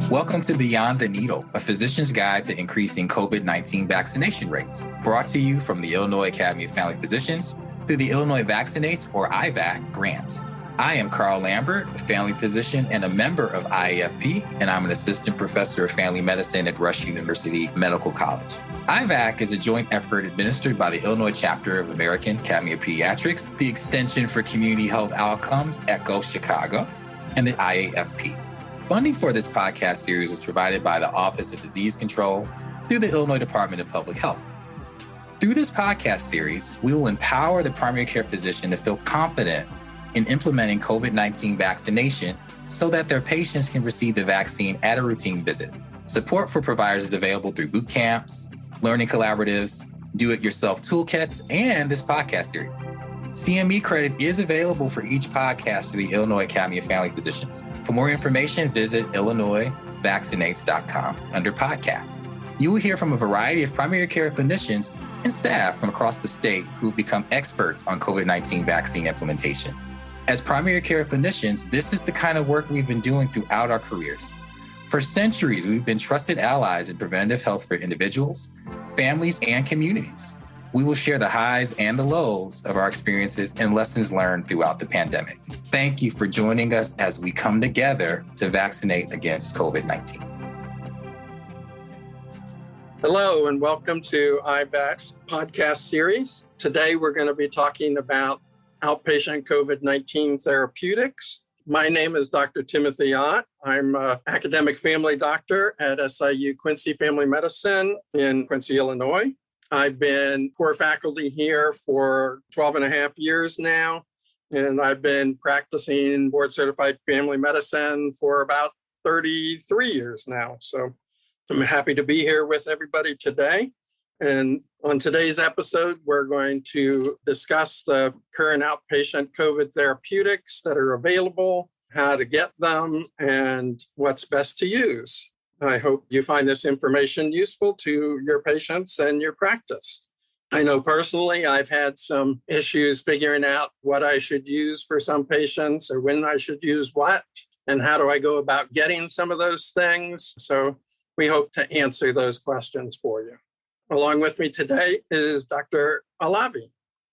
Welcome to Beyond the Needle, a physician's guide to increasing COVID-19 vaccination rates, brought to you from the Illinois Academy of Family Physicians through the Illinois Vaccinates, or IVAC, grant. I am Carl Lambert, a family physician and a member of IAFP, and I'm an assistant professor of family medicine at Rush University Medical College. IVAC is a joint effort administered by the Illinois chapter of American Academy of Pediatrics, the Extension for Community Health Outcomes, ECHO Chicago, and the IAFP. Funding for this podcast series was provided by the Office of Disease Control through the Illinois Department of Public Health. Through this podcast series, we will empower the primary care physician to feel confident in implementing COVID-19 vaccination so that their patients can receive the vaccine at a routine visit. Support for providers is available through boot camps, learning collaboratives, do-it-yourself toolkits, and this podcast series. CME credit is available for each podcast through the Illinois Academy of Family Physicians. For more information, visit illinoisvaccinates.com under podcast. You will hear from a variety of primary care clinicians and staff from across the state who've become experts on COVID-19 vaccine implementation. As primary care clinicians, this is the kind of work we've been doing throughout our careers. For centuries, we've been trusted allies in preventative health for individuals, families, and communities. We will share the highs and the lows of our experiences and lessons learned throughout the pandemic. Thank you for joining us as we come together to vaccinate against COVID-19. Hello, and welcome to IVAC's podcast series. Today, we're going to be talking about outpatient COVID-19 therapeutics. My name is Dr. Timothy Ott. I'm an academic family doctor at SIU Quincy Family Medicine in Quincy, Illinois. I've been core faculty here for 12 and a half years now, and I've been practicing board-certified family medicine for about 33 years now. So I'm happy to be here with everybody today. And on today's episode, we're going to discuss the current outpatient COVID therapeutics that are available, how to get them, and what's best to use. I hope you find this information useful to your patients and your practice. I know personally I've had some issues figuring out what I should use for some patients or when I should use what, and how do I go about getting some of those things. So we hope to answer those questions for you. Along with me today is Dr. Alavi.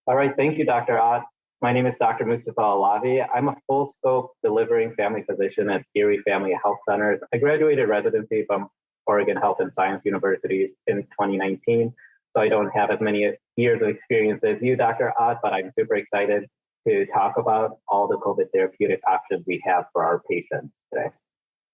All right, thank you, Dr. Ott. My name is Dr. Mustafa Alavi. I'm a full-scope delivering family physician at Erie Family Health Centers. I graduated residency from Oregon Health and Science Universities in 2019, so I don't have as many years of experience as you, Dr. Ott, but I'm super excited to talk about all the COVID therapeutic options we have for our patients today.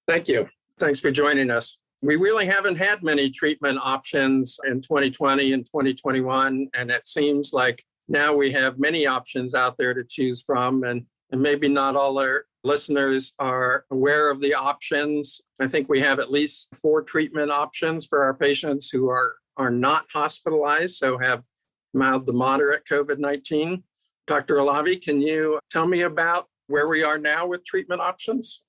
Thank you. Thanks for joining us. We really haven't had many treatment options in 2020 and 2021, and it seems like now we have many options out there to choose from, and maybe not all our listeners are aware of the options. I think we have at least 4 treatment options for our patients who are not hospitalized, so have mild to moderate COVID-19. Dr. Alavi, can you tell me about where we are now with treatment options?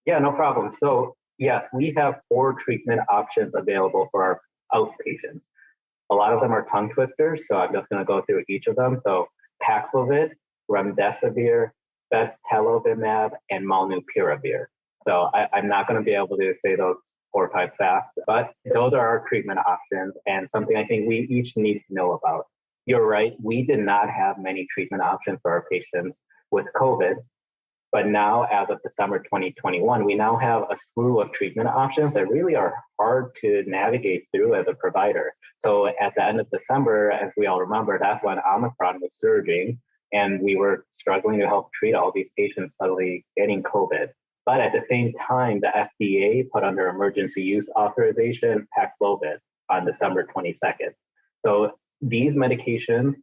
Yeah, no problem. So yes, we have 4 treatment options available for our outpatients. A lot of them are tongue twisters, so I'm just going to go through each of them. So Paxlovid, Remdesivir, Bebtelovimab, and Molnupiravir. So I'm not going to be able to say those 4 times fast, but those are our treatment options and something I think we each need to know about. You're right, we did not have many treatment options for our patients with COVID, but now as of December 2021, we now have a slew of treatment options that really are hard to navigate through as a provider. So at the end of December, as we all remember, that's when Omicron was surging and we were struggling to help treat all these patients suddenly getting COVID. But at the same time, the FDA put under emergency use authorization Paxlovid on December 22nd. So these medications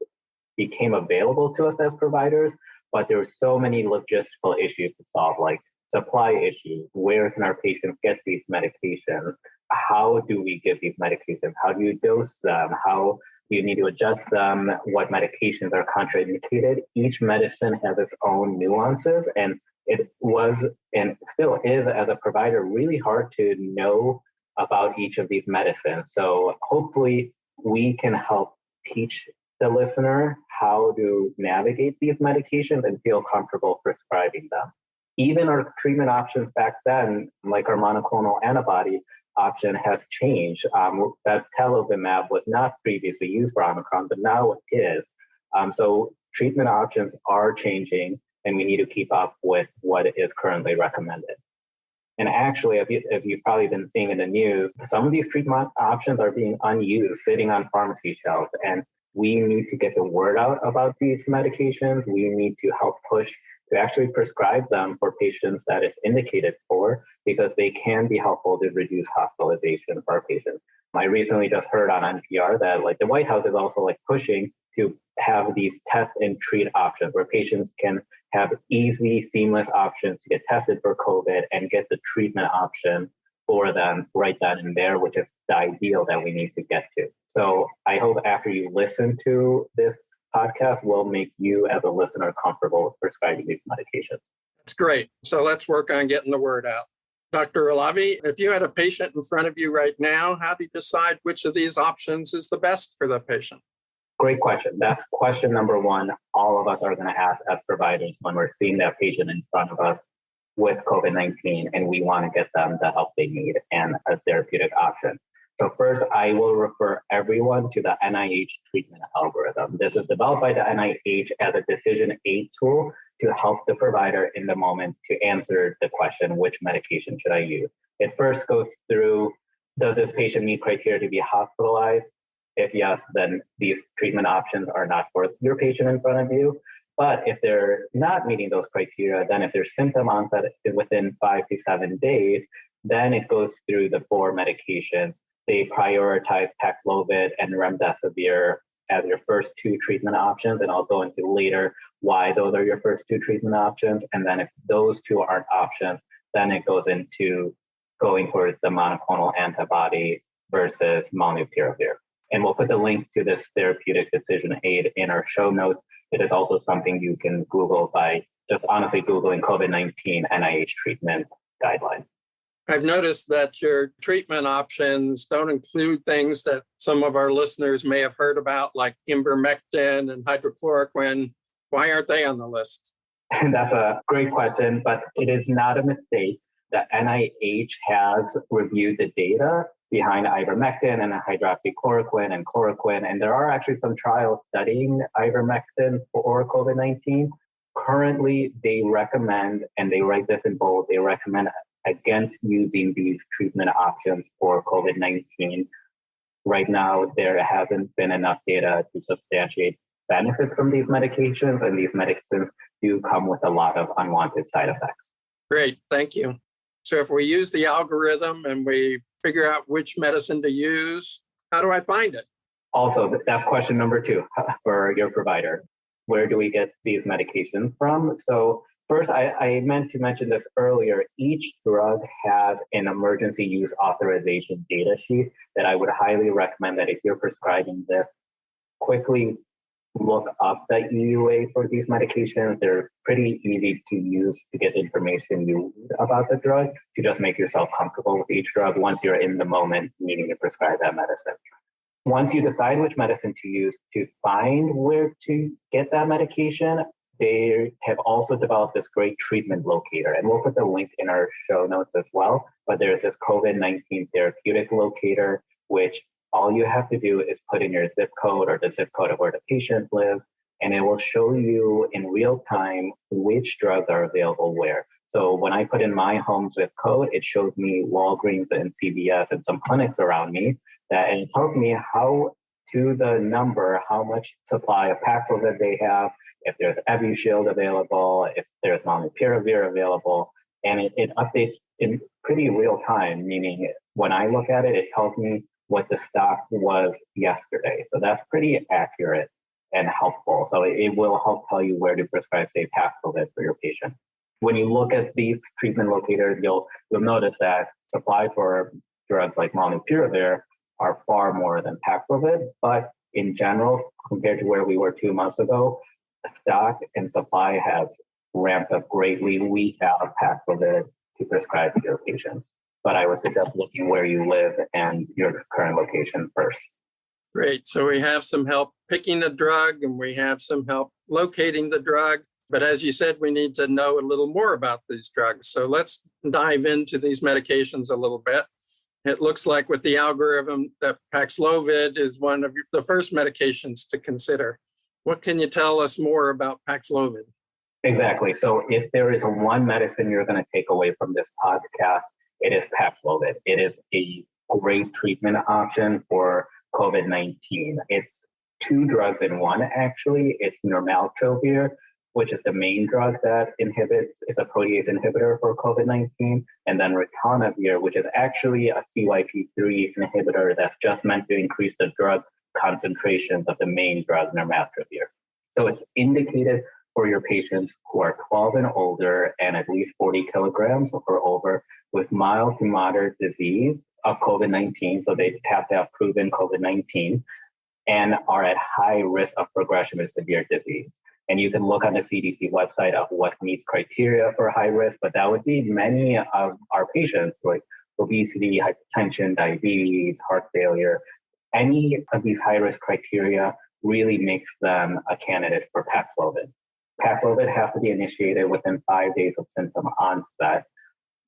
became available to us as providers, but there were so many logistical issues to solve, like supply issues. Where can our patients get these medications? How do we give these medications? How do you dose them? How do you need to adjust them? What medications are contraindicated? Each medicine has its own nuances, and it was and still is, as a provider, really hard to know about each of these medicines. So hopefully we can help teach the listener how to navigate these medications and feel comfortable prescribing them. even our treatment options back then, like our monoclonal antibody option, has changed. That Telovimab was not previously used for Omicron, but now it is. So treatment options are changing, and we need to keep up with what is currently recommended. And actually, as you've probably been seeing in the news, some of these treatment options are being unused, sitting on pharmacy shelves. And we need to get the word out about these medications. We need to help push to actually prescribe them for patients that it's indicated for, because they can be helpful to reduce hospitalization for our patients. I recently just heard on NPR that the White House is also pushing to have these test and treat options where patients can have easy, seamless options to get tested for COVID and get the treatment option for them right then and there, which is the ideal that we need to get to. So I hope after you listen to this podcast will make you as a listener comfortable with prescribing these medications. That's great. So let's work on getting the word out. Dr. Alavi, if you had a patient in front of you right now, how do you decide which of these options is the best for the patient? Great question. That's question number one all of us are going to ask as providers when we're seeing that patient in front of us with COVID-19 and we want to get them the help they need and a therapeutic option. So first, I will refer everyone to the NIH Treatment Algorithm. This is developed by the NIH as a decision aid tool to help the provider in the moment to answer the question, which medication should I use? It first goes through, does this patient meet criteria to be hospitalized? If yes, then these treatment options are not for your patient in front of you. But if they're not meeting those criteria, then if there's symptom onset within 5 to 7 days, then it goes through the 4 medications. They prioritize Paxlovid and Remdesivir as your first 2 treatment options, and I'll go into later why those are your first 2 treatment options. And then if those 2 aren't options, then it goes into going towards the monoclonal antibody versus molnupiravir. And we'll put the link to this therapeutic decision aid in our show notes. It is also something you can Google by just honestly Googling COVID-19 NIH treatment guideline. I've noticed that your treatment options don't include things that some of our listeners may have heard about, like Ivermectin and hydrochloroquine. Why aren't they on the list? And that's a great question, but it is not a mistake. The NIH has reviewed the data behind ivermectin and hydroxychloroquine and chloroquine, and there are actually some trials studying ivermectin for COVID-19. Currently, they recommend, and they write this in bold, they recommend against using these treatment options for COVID-19. Right now, there hasn't been enough data to substantiate benefits from these medications, and these medicines do come with a lot of unwanted side effects. Great, thank you. So if we use the algorithm and we figure out which medicine to use, how do I find it? Also, that's question number 2 for your provider. Where do we get these medications from? So first, I meant to mention this earlier. Each drug has an emergency use authorization data sheet that I would highly recommend that if you're prescribing this, quickly look up the EUA for these medications. They're pretty easy to use to get information you need about the drug to just make yourself comfortable with each drug once you're in the moment needing to prescribe that medicine. Once you decide which medicine to use to find where to get that medication, they have also developed this great treatment locator, and we'll put the link in our show notes as well. But there's this COVID-19 therapeutic locator, which all you have to do is put in your zip code or the zip code of where the patient lives, and it will show you in real time which drugs are available where. So when I put in my home zip code, it shows me Walgreens and CVS and some clinics around me, and it tells me how to the number, how much supply of Paxlovid they have, if there's Viewshield available, if there's molnupiravir available, and it updates in pretty real time, meaning when I look at it, it tells me what the stock was yesterday. So that's pretty accurate and helpful. So it will help tell you where to prescribe, say, Paxlovid for your patient. When you look at these treatment locators, you'll notice that supply for drugs like molnupiravir are far more than Paxlovid, but in general, compared to where we were 2 months ago, the stock and supply has ramped up greatly. We have Paxlovid to prescribe to your patients, but I would suggest looking where you live and your current location first. Great. So we have some help picking the drug and we have some help locating the drug. But as you said, we need to know a little more about these drugs. So let's dive into these medications a little bit. It looks like with the algorithm that Paxlovid is one of the first medications to consider. What can you tell us more about Paxlovid? Exactly. So if there is one medicine you're going to take away from this podcast, it is Paxlovid. It is a great treatment option for COVID-19. It's two drugs in one, actually. It's Remdesivir, which is the main drug that is a protease inhibitor for COVID-19, and then ritonavir, which is actually a CYP3 inhibitor that's just meant to increase the drug concentrations of the main drug, Remdesivir. So it's indicated for your patients who are 12 and older and at least 40 kilograms or over with mild to moderate disease of COVID-19. So they have to have proven COVID-19 and are at high risk of progression to severe disease. And you can look on the CDC website of what meets criteria for high risk, but that would be many of our patients like obesity, hypertension, diabetes, heart failure. Any of these high risk criteria really makes them a candidate for Paxlovid. Paxlovid has to be initiated within 5 days of symptom onset.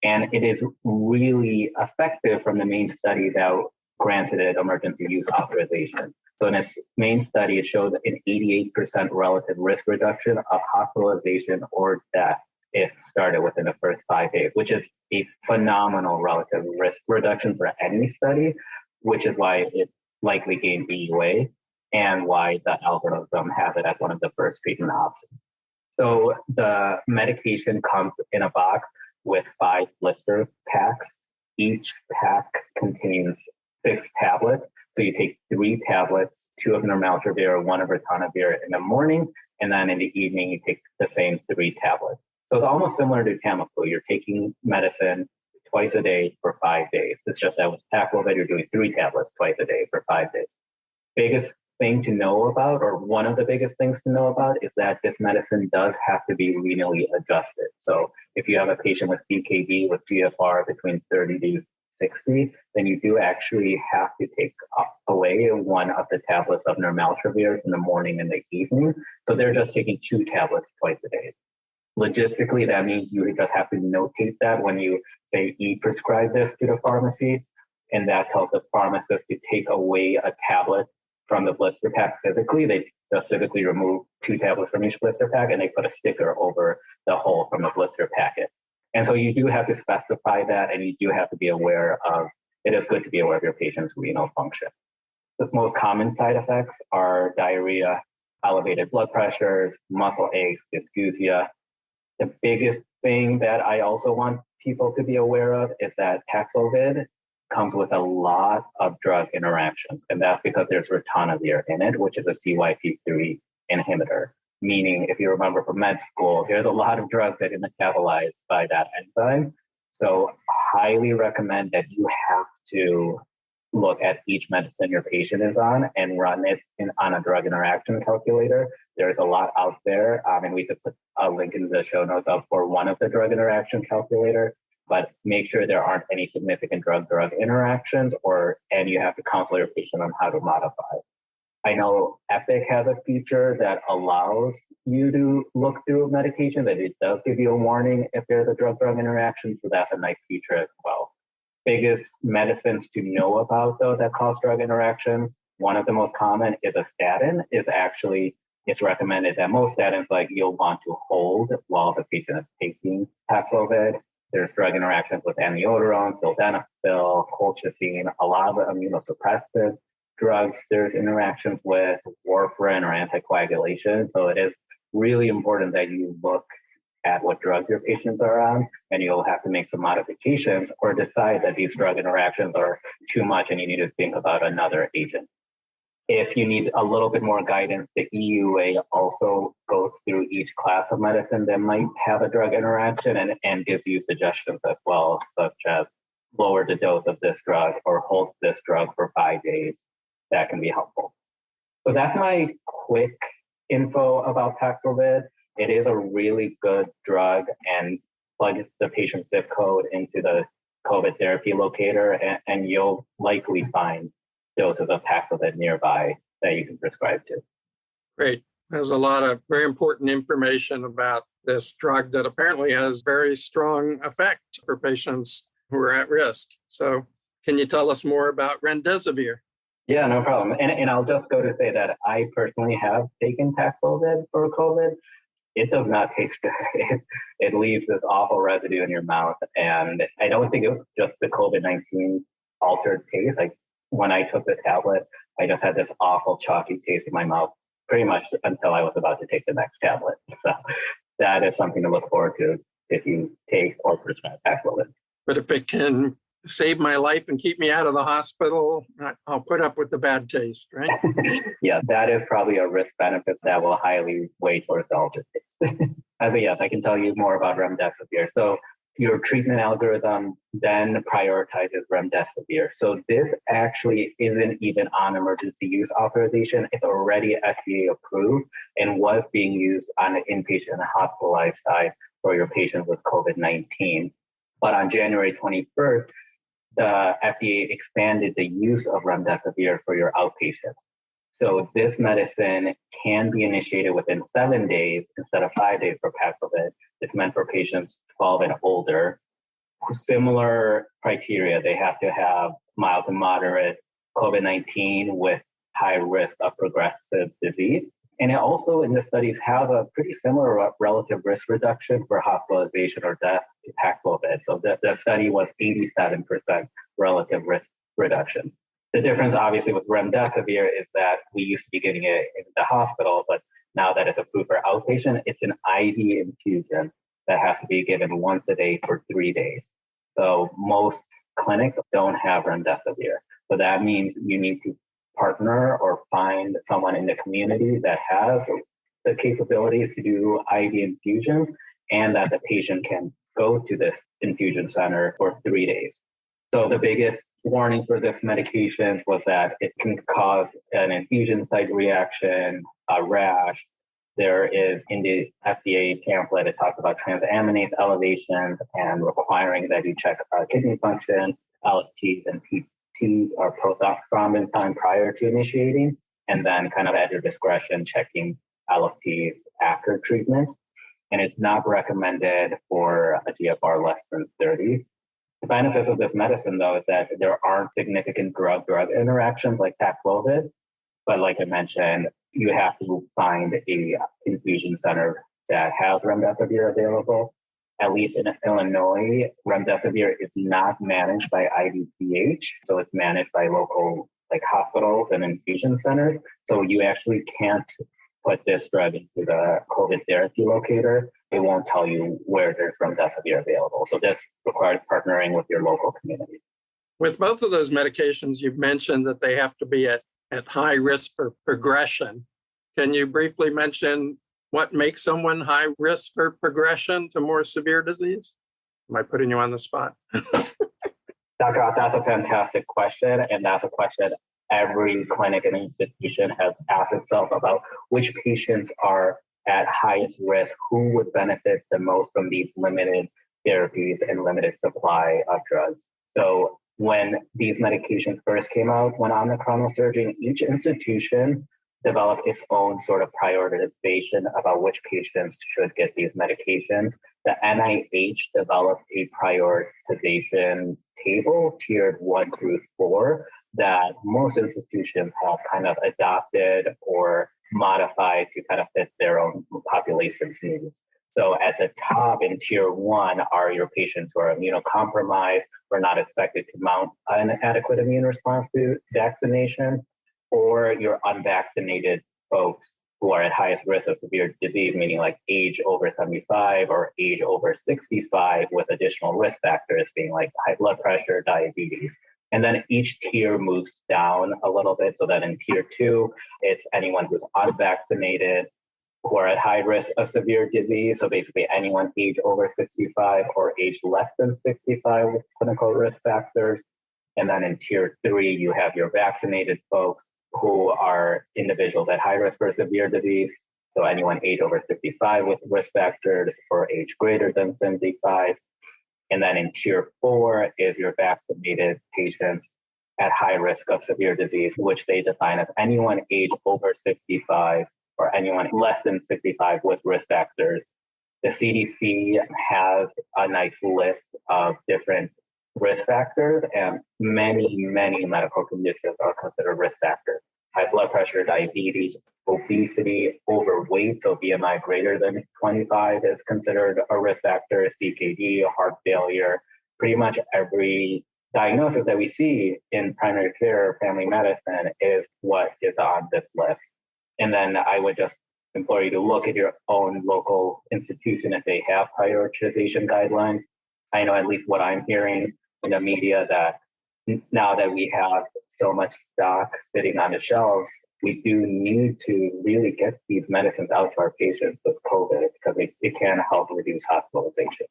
And it is really effective from the main study that granted it emergency use authorization. So in its main study, it showed an 88% relative risk reduction of hospitalization or death if started within the first 5 days, which is a phenomenal relative risk reduction for any study, which is why it likely gained EUA and why the algorithm has it as one of the first treatment options. So the medication comes in a box with 5 blister packs. Each pack contains 6 tablets. So you take 3 tablets, 2 of Remdesivir, 1 of ritonavir in the morning, and then in the evening you take the same 3 tablets. So it's almost similar to Tamiflu. You're taking medicine twice a day for 5 days. It's just that with Paxlovid, you're doing 3 tablets twice a day for 5 days. Biggest thing to know about, or one of the biggest things to know about, is that this medicine does have to be renally adjusted. So if you have a patient with CKD with GFR between 30 to 60, then you do actually have to take away 1 of the tablets of Remdesivir in the morning and the evening. So they're just taking 2 tablets twice a day. Logistically, that means you just have to notate that when you say prescribe this to the pharmacy, and that tells the pharmacist to take away a tablet from the blister pack physically. They just physically remove 2 tablets from each blister pack and they put a sticker over the hole from the blister packet. And so you do have to specify that, and you do have to be aware of, it is good to be aware of your patient's renal function. The most common side effects are diarrhea, elevated blood pressures, muscle aches, dysgeusia. The biggest thing that I also want people to be aware of is that Paxlovid comes with a lot of drug interactions, and that's because there's ritonavir in it, which is a CYP3 inhibitor. Meaning, if you remember from med school, there's a lot of drugs that are metabolized by that enzyme. So highly recommend that you have to look at each medicine your patient is on and run it on a drug interaction calculator. There's a lot out there, and we could put a link in the show notes up for one of the drug interaction calculator, but make sure there aren't any significant drug-drug interactions, and you have to counsel your patient on how to modify. I know Epic has a feature that allows you to look through a medication, that it does give you a warning if there's a drug-drug interaction, so that's a nice feature as well. Biggest medicines to know about, though, that cause drug interactions, one of the most common is a statin. It's recommended that most statins, like, you'll want to hold while the patient is taking Paxlovid. There's drug interactions with amiodarone, sildenafil, colchicine, a lot of immunosuppressive drugs. There's interactions with warfarin or anticoagulation. So it is really important that you look at what drugs your patients are on, and you'll have to make some modifications or decide that these drug interactions are too much and you need to think about another agent. If you need a little bit more guidance, the EUA also goes through each class of medicine that might have a drug interaction and gives you suggestions as well, such as lower the dose of this drug or hold this drug for 5 days. That can be helpful. So that's my quick info about Paxlovid. It is a really good drug, and plug the patient's zip code into the COVID therapy locator, and you'll likely find doses of Paxlovid nearby that you can prescribe to. Great. There's a lot of very important information about this drug that apparently has very strong effect for patients who are at risk. So can you tell us more about Remdesivir? Yeah, no problem. And I'll just go to say that I personally have taken Paxlovid for COVID. It does not taste good. It leaves this awful residue in your mouth. And I don't think it was just the COVID-19 altered taste. Like when I took the tablet, I just had this awful chalky taste in my mouth pretty much until I was about to take the next tablet. So that is something to look forward to if you take or prescribe Paxlovid. But if it can save my life and keep me out of the hospital, I'll put up with the bad taste, right? Yeah, that is probably a risk benefit that will highly weigh towards the altered taste. But yes, I can tell you more about Remdesivir. So your treatment algorithm then prioritizes Remdesivir. So this actually isn't even on emergency use authorization. It's already FDA approved and was being used on the inpatient and hospitalized side for your patients with COVID-19. But on January 21st, the FDA expanded the use of Remdesivir for your outpatients. So this medicine can be initiated within 7 days instead of 5 days for Paxlovid. It's meant for patients 12 and older. Similar criteria, they have to have mild to moderate COVID-19 with high risk of progressive disease. And it also in the studies have a pretty similar relative risk reduction for hospitalization or death to Paxlovid. So the study was 87% relative risk reduction. The difference obviously with Remdesivir is that we used to be getting it in the hospital, but now that it's approved for outpatient, it's an IV infusion that has to be given once a day for 3 days. So most clinics don't have Remdesivir. So that means you need to partner or find someone in the community that has the capabilities to do IV infusions and that the patient can go to this infusion center for 3 days. So the biggest warning for this medication was that it can cause an infusion site reaction, a rash. There is in the FDA pamphlet, it talks about transaminase elevation and requiring that you check kidney function, LFTs and PT or prothrombin time prior to initiating, and then kind of at your discretion, checking LFTs after treatments. And it's not recommended for a GFR less than 30. The benefits of this medicine, though, is that there aren't significant drug-drug interactions like Paxlovid. But like I mentioned, you have to find a infusion center that has Remdesivir available. At least in Illinois, Remdesivir is not managed by IDPH, so it's managed by local hospitals and infusion centers. So you actually can't put this drug into the COVID therapy locator. It won't tell you where there's Remdesivir available. So this requires partnering with your local community. With both of those medications, you've mentioned that they have to be at high risk for progression. Can you briefly mention what makes someone high risk for progression to more severe disease? Am I putting you on the spot? Dr. Ott, that's a fantastic question. And that's a question every clinic and institution has asked itself about which patients are at highest risk, who would benefit the most from these limited therapies and limited supply of drugs. So when these medications first came out, when Omicron was surging, each institution developed its own sort of prioritization about which patients should get these medications. The NIH developed a prioritization table, tiered 1 through 4, that most institutions have kind of adopted or modified to kind of fit their own population's needs. So at the top in tier 1 are your patients who are immunocompromised or not expected to mount an adequate immune response to vaccination, or your unvaccinated folks who are at highest risk of severe disease, meaning like age over 75 or age over 65 with additional risk factors being like high blood pressure, diabetes. And then each tier moves down a little bit so that in tier 2, it's anyone who's unvaccinated who are at high risk of severe disease. So basically anyone age over 65 or age less than 65 with clinical risk factors. And then in tier 3, you have your vaccinated folks who are individuals at high risk for severe disease. So anyone age over 65 with risk factors or age greater than 75. And then in tier 4 is your vaccinated patients at high risk of severe disease, which they define as anyone age over 65 for anyone less than 65 with risk factors. The CDC has a nice list of different risk factors, and many medical conditions are considered risk factors. High blood pressure, diabetes, obesity, overweight, so BMI greater than 25 is considered a risk factor, CKD, heart failure. Pretty much every diagnosis that we see in primary care or family medicine is what is on this list. And then I would just implore you to look at your own local institution if they have prioritization guidelines. I know at least what I'm hearing in the media that now that we have so much stock sitting on the shelves, we do need to really get these medicines out to our patients with COVID because it can help reduce hospitalization.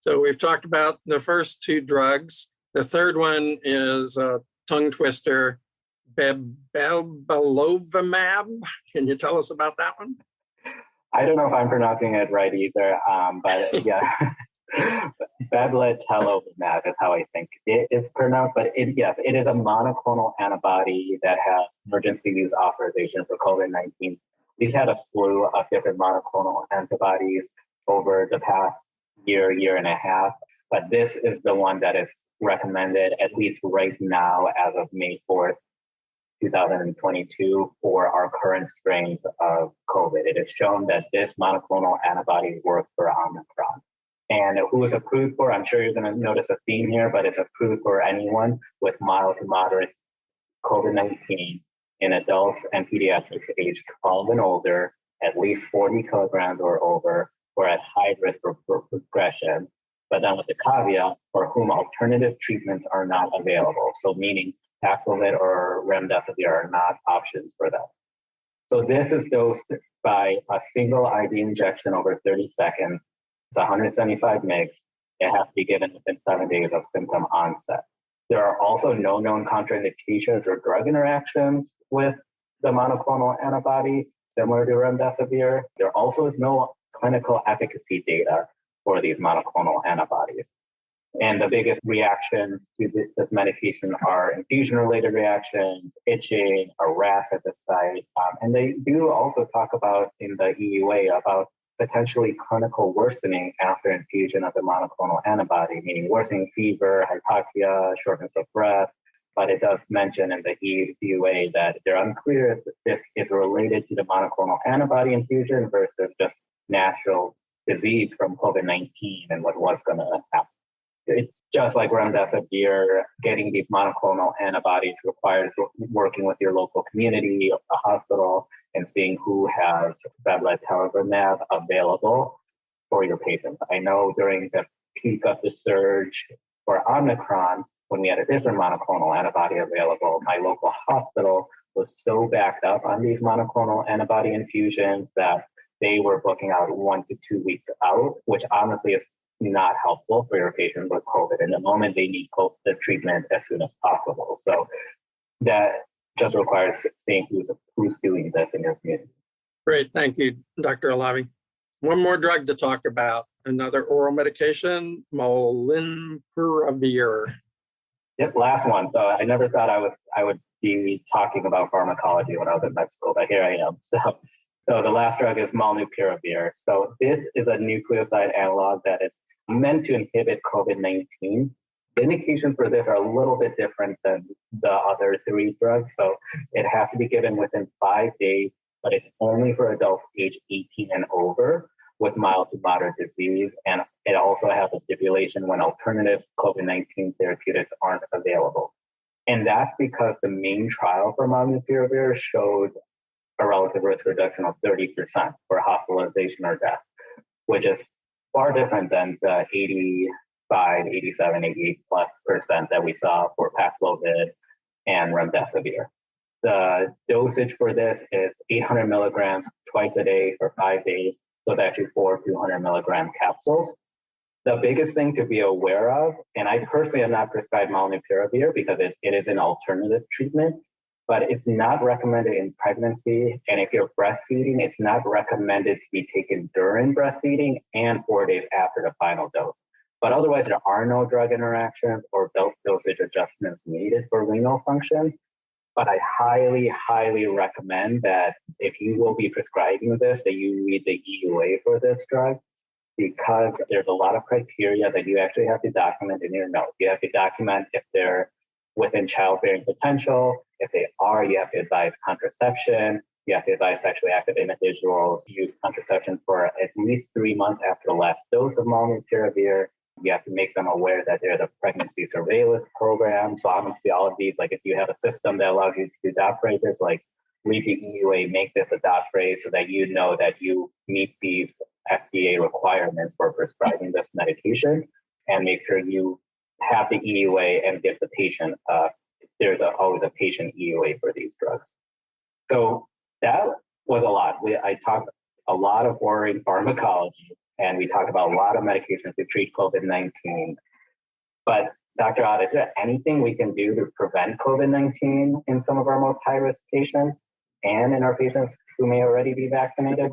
So we've talked about the first two drugs. The third one is a tongue twister, Babelovimab. Can you tell us about that one? I don't know if I'm pronouncing it right either, but yeah. Bablet is how I think it is pronounced, but it is a monoclonal antibody that has emergency use authorization for COVID-19. We've had a slew of different monoclonal antibodies over the past year and a half, but this is the one that is recommended, at least right now, as of May 4th, 2022, for our current strains of COVID. It is shown that this monoclonal antibody works for Omicron. And who is approved for, I'm sure you're going to notice a theme here, but it's approved for anyone with mild to moderate COVID-19 in adults and pediatrics aged 12 and older, at least 40 kilograms or over, or at high risk for progression, but then with the caveat for whom alternative treatments are not available. So meaning Paxlovid or Remdesivir are not options for them. So this is dosed by a single IV injection over 30 seconds. It's 175 mg. It has to be given within 7 days of symptom onset. There are also no known contraindications or drug interactions with the monoclonal antibody, similar to Remdesivir. There also is no clinical efficacy data for these monoclonal antibodies. And the biggest reactions to this medication are infusion-related reactions, itching, a rash at the site. And they do also talk about in the EUA about potentially clinical worsening after infusion of the monoclonal antibody, meaning worsening fever, hypoxia, shortness of breath. But it does mention in the EUA that they're unclear if this is related to the monoclonal antibody infusion versus just natural disease from COVID-19 and what's going to happen. It's just like Remdesivir, getting these monoclonal antibodies requires working with your local community, a hospital, and seeing who has Bablet available for your patients. I know during the peak of the surge for Omicron, when we had a different monoclonal antibody available, my local hospital was so backed up on these monoclonal antibody infusions that they were booking out 1 to 2 weeks out, which honestly is not helpful for your patient with COVID. In the moment, they need the treatment as soon as possible. So that just requires seeing who's doing this in your community. Great, thank you, Dr. Alavi. One more drug to talk about, another oral medication, Molnupiravir. Yep, last one. So I never thought I would be talking about pharmacology when I was in med school, but here I am. So the last drug is Molnupiravir. So this is a nucleoside analog that is meant to inhibit COVID-19. The indications for this are a little bit different than the other three drugs. So it has to be given within 5 days, but it's only for adults age 18 and over with mild to moderate disease. And it also has a stipulation when alternative COVID-19 therapeutics aren't available. And that's because the main trial for Molnupiravir showed a relative risk reduction of 30% for hospitalization or death, which is far different than the 85, 87, 88+% that we saw for Paxlovid and Remdesivir. The dosage for this is 800 milligrams twice a day for 5 days. So it's actually 4 200 milligram capsules. The biggest thing to be aware of, and I personally have not prescribed Molnupiravir because it is an alternative treatment, but it's not recommended in pregnancy. And if you're breastfeeding, it's not recommended to be taken during breastfeeding and 4 days after the final dose. But otherwise, there are no drug interactions or dosage adjustments needed for renal function. But I highly, highly recommend that if you will be prescribing this, that you read the EUA for this drug, because there's a lot of criteria that you actually have to document in your note. You have to document if they're within childbearing potential. If they are, you have to advise contraception. You have to advise sexually active individuals use contraception for at least 3 months after the last dose of molnupiravir. You have to make them aware that there's a pregnancy surveillance program. So obviously all of these, like if you have a system that allows you to do dot phrases, like read the EUA, make this a dot phrase so that you know that you meet these FDA requirements for prescribing this medication, and make sure you have the EUA and give the patient, there's always a patient EUA for these drugs. So that was a lot. I talked a lot of boring pharmacology, and we talked about a lot of medications to treat COVID-19. But Dr. Ott, is there anything we can do to prevent COVID-19 in some of our most high-risk patients and in our patients who may already be vaccinated?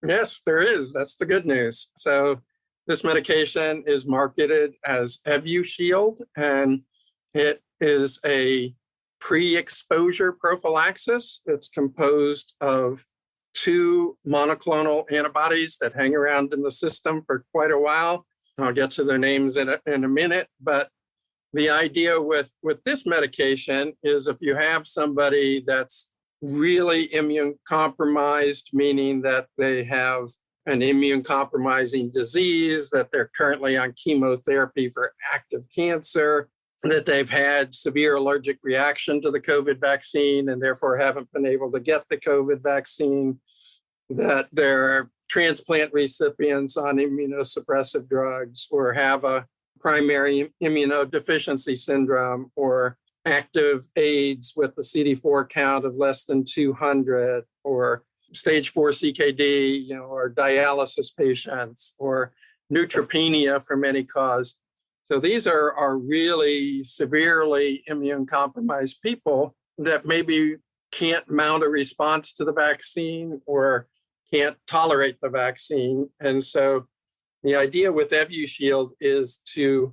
Yes, there is. That's the good news. So this medication is marketed as Viewshield, and it is a pre-exposure prophylaxis. It's composed of 2 monoclonal antibodies that hang around in the system for quite a while. I'll get to their names in a minute, but the idea with this medication is if you have somebody that's really immune compromised, meaning that they have an immune compromising disease, that they're currently on chemotherapy for active cancer, that they've had severe allergic reaction to the COVID vaccine and therefore haven't been able to get the COVID vaccine, that they're transplant recipients on immunosuppressive drugs, or have a primary immunodeficiency syndrome, or active AIDS with the CD4 count of less than 200, or stage 4 CKD, or dialysis patients, or neutropenia from any cause. So these are really severely immune compromised people that maybe can't mount a response to the vaccine or can't tolerate the vaccine. And so the idea with Viewshield is to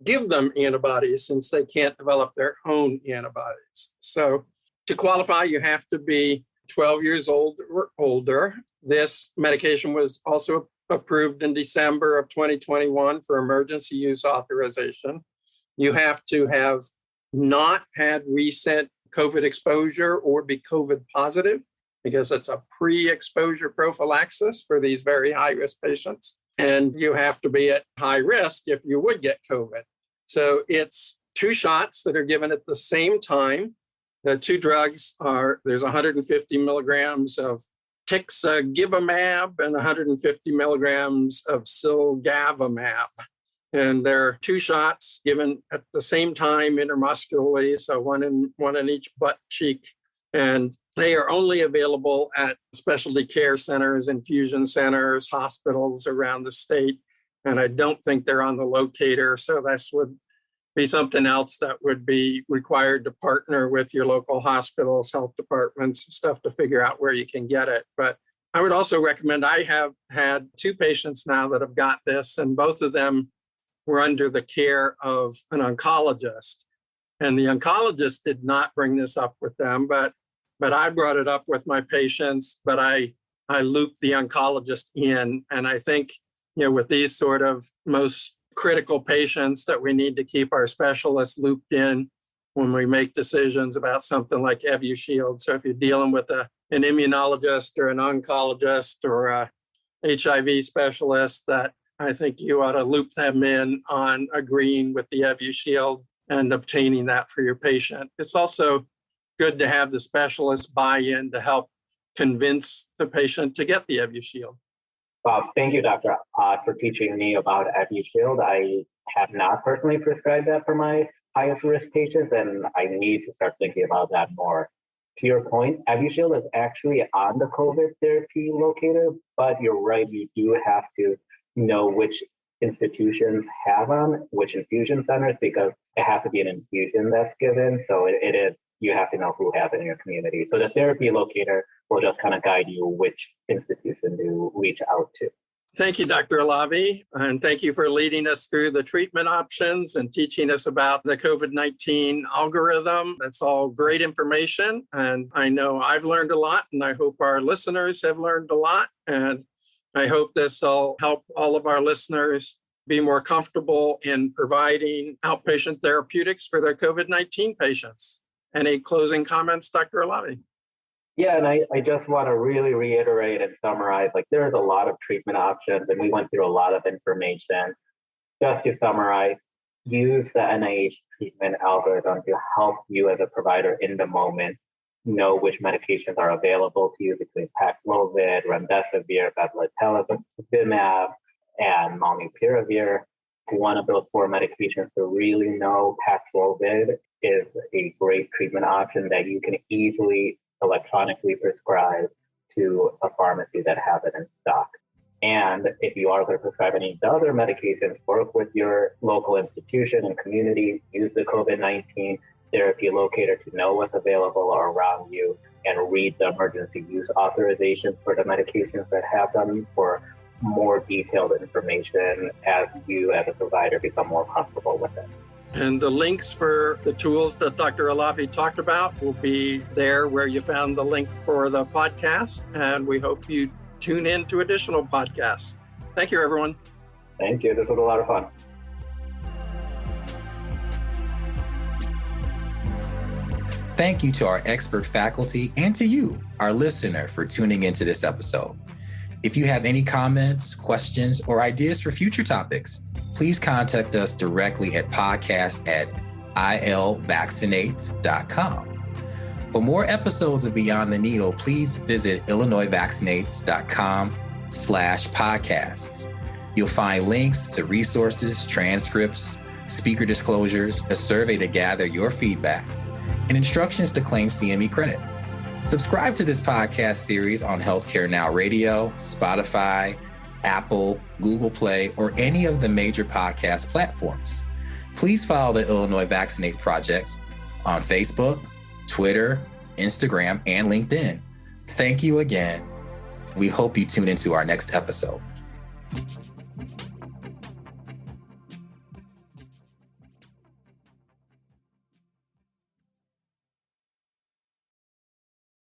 give them antibodies since they can't develop their own antibodies. So to qualify, you have to be 12 years old or older. This medication was also approved in December of 2021 for emergency use authorization. You have to have not had recent COVID exposure or be COVID positive, because it's a pre-exposure prophylaxis for these very high-risk patients. And you have to be at high risk if you would get COVID. So it's 2 shots that are given at the same time. The 2 drugs there's 150 milligrams of tixagevimab and 150 milligrams of silgavimab. And there are 2 shots given at the same time intramuscularly, so one in each butt cheek. And they are only available at specialty care centers, infusion centers, hospitals around the state. And I don't think they're on the Locator. So this would be something else that would be required to partner with your local hospitals, health departments, and stuff to figure out where you can get it. But I would also recommend, I have had 2 patients now that have got this, and both of them were under the care of an oncologist. And the oncologist did not bring this up with them, but I brought it up with my patients, but I looped the oncologist in. And I think, with these sort of most critical patients, that we need to keep our specialists looped in when we make decisions about something like Viewshield. So if you're dealing with an immunologist or an oncologist or a HIV specialist, that I think you ought to loop them in on agreeing with the Viewshield and obtaining that for your patient. It's also good to have the specialist buy in to help convince the patient to get the Viewshield. Well, thank you, Dr. Ott, for teaching me about Viewshield. I have not personally prescribed that for my highest risk patients, and I need to start thinking about that more. To your point, Viewshield is actually on the COVID therapy locator, but you're right, you do have to know which institutions have them, which infusion centers, because it has to be an infusion that's given. So it is, you have to know who has it in your community. So the therapy locator will just kind of guide you which institution to reach out to. Thank you, Dr. Alavi, and thank you for leading us through the treatment options and teaching us about the COVID-19 algorithm. That's all great information, and I know I've learned a lot, and I hope our listeners have learned a lot, and I hope this will help all of our listeners be more comfortable in providing outpatient therapeutics for their COVID-19 patients. Any closing comments, Dr. Alavi? Yeah, and I just want to really reiterate and summarize, there's a lot of treatment options, and we went through a lot of information. Just to summarize, use the NIH treatment algorithm to help you as a provider in the moment know which medications are available to you between Paxlovid, Remdesivir, Bablet, and Molnupiravir. One of those 4 medications to really know, Paxlovid is a great treatment option that you can easily electronically prescribe to a pharmacy that has it in stock. And if you are going to prescribe any other medications, work with your local institution and community, use the COVID-19 therapy locator to know what's available around you, and read the emergency use authorizations for the medications that have them for more detailed information as you as a provider become more comfortable with it. And the links for the tools that Dr. Alavi talked about will be there where you found the link for the podcast. And we hope you tune in to additional podcasts. Thank you, everyone. Thank you. This was a lot of fun. Thank you to our expert faculty and to you, our listener, for tuning into this episode. If you have any comments, questions, or ideas for future topics, please contact us directly at podcast@ilvaccinates.com. For more episodes of Beyond the Needle, please visit illinoisvaccinates.com/podcasts. You'll find links to resources, transcripts, speaker disclosures, a survey to gather your feedback, and instructions to claim CME credit. Subscribe to this podcast series on Healthcare Now Radio, Spotify, Apple, Google Play, or any of the major podcast platforms. Please follow the Illinois Vaccinate Project on Facebook, Twitter, Instagram, and LinkedIn. Thank you again. We hope you tune into our next episode.